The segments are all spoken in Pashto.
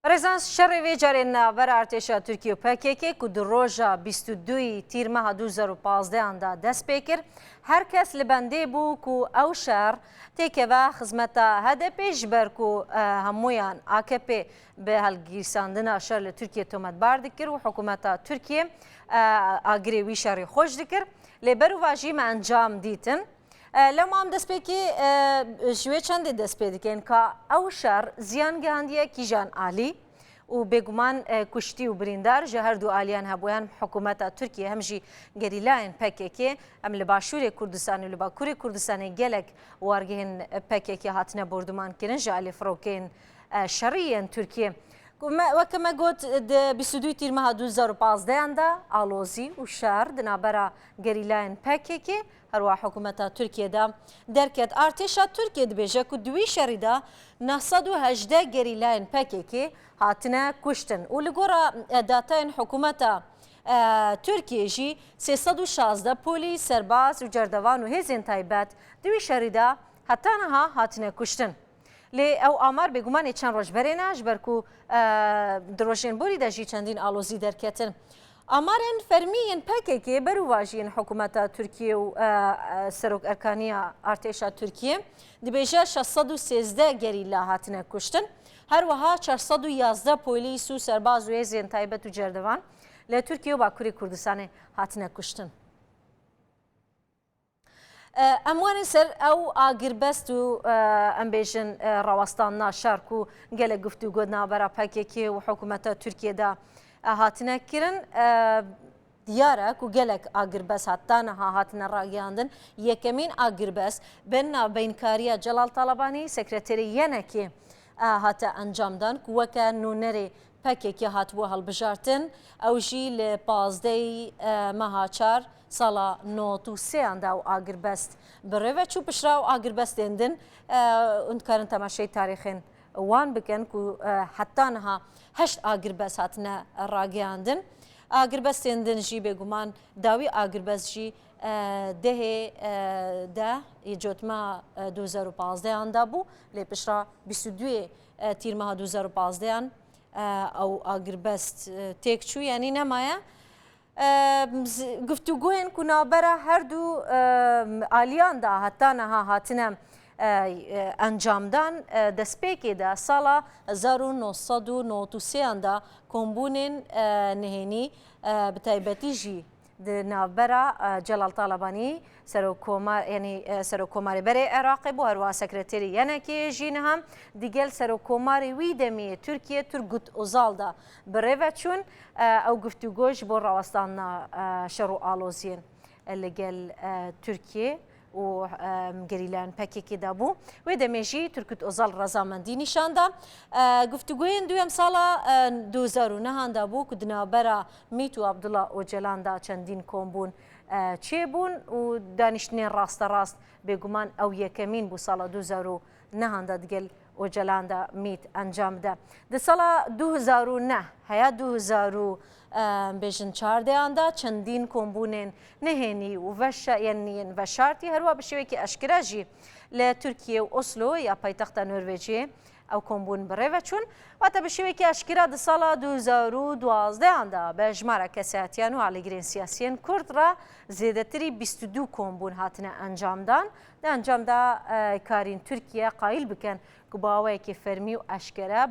رزانس شر وی جارین ناور ارتشا ترکیه و پکیکی که در روژا 22 تیر ماه 2015 اندا دست پیکر هر کس لبنده بو که او شر تیکه و خدمت هدفش بر که همویان AKP به هلگیرساندن شر لترکیه تومت بار دکر و حکومت ترکیه آگری وی شر خوش دکر لبرو واجیم انجام دیتن لما هم دست پیکی شوی چند دست پیدا کن که او شر زیان گهاندیه کی جان عالی و بگمان کشتی و بریندار جهر دو آلیان هبویان حکومت ترکیه همجی گریلاین پکیکی ام لباشور کردستان و لباکور کردستان گلک وارگهن پکیکی هاتنه بردمان کنن جالی فروکین شریین ترکیه وكما قلت 22 تیر ماه 2015 اندا آلوزی و شهر دنابرا گریلاین پکیکی هروا حکومت ترکیه دا درکت ارتشا ترکیه دبیجه که دوی شریدا 918 گریلاین پکیکی هاتنه کشتن و لگورا داتاین حکومت ترکیه جی 316 پولیس سرباز و جردوان و هزین تایبت دوی شریدا حتی نها هاتنه کشتن لی او آمار بگومان چند روز بریناش برکو دروشین بوری داشی چندین آلوزی درکتن آمارن فرمیین پکیکی برو واجین حکومت ترکیه و سروک ارکانیا ارتشا ترکیه دبیجه 613 گریلا هاتنه کشتن هر وها 411 پولیس و سرباز و هزین تایبت و جردوان لی ترکیه و باکوری کردستان هاتنه کشتن اموان سر او آگربست و امبیشن راوستان ناشارک و گله گفتگو نابرا پکیکی و حکومت ترکیه دا هاتنه کرن دیاره که گلک آگربست حتی نها هاتنه راگیاندن یکمین آگربست بینکاری جلال طالبانی سکرتری ینکی هاته انجام دان که وکه نونری پکیکی هاتبو هلبجارتن او جی لپازده مهاچار سالا 93 اندا و آگربست بره چو پشرا و آگربست اندن اندکارن تماشای تاریخین وان بکن که حتی نها 8 آگربست هاتنه راگیاندن آگربست اندن جی بگومان داوی آگربست جی ده جوتما 2015 اندا بو لی پشرا 22 تیر ماه 2015 او آگربست تیک چو یعنی نمایه گفتگوین کنابرا هر دو آلیان دا حتی نها هاتنه انجام دان دسپیکی دا سالا 1993 دا کمبونین نهینی بتایبتی جی نابرا جلال طالبانی سروکوماری بره عراقی بو هروا سکرتری ینکی جین هم دیگل سروکوماری وی دمی ترکیه ترگوت اوزال دا بره و چون او گفتگوش بو راوستان شروع آلوزین لگل ترکیه و گریلان پکیکی دابو و دمیجی ترکت اوزال رضامندی نشان دا گفتگوین دویم سالا 2009 دابو که دنابرا میتو عبدالله اوجلان دا چندین کمبون چه بون و دانشتنین راست بگومان او یکمین بو سالا 2009 دا دگل اوجلان دا میت انجام ده ده سالا 2009 هیا 2014 اندا چندین کمبونین نهینی و وشارتی هروا بشوی که اشکره جی لترکیه و اسلو یا پایتخت نروژی او کمبون بره و چون و تا بشوی که اشکره ده سال 2012 اندا به اجماع کساتیان و علیگرین سیاسیان کرد را زیادتری 22 کمبون هاتنه انجام دان ده انجام دا کارین ترکیه قایل بکن که باوی که فرمی و اشکره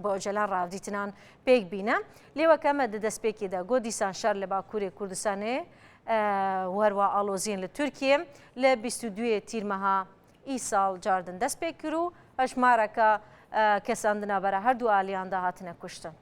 با اجلان راودیتنان پیک بینه لیو کم دست پیکی دا گو دیسان شر لباکوری کردستانه وروا آلوزین لترکیه ل 22 تیر ماه ای سال جاردن دست پیکرو اجماع که کساندنا برای هر دو آلیان دا هاتنه کشتن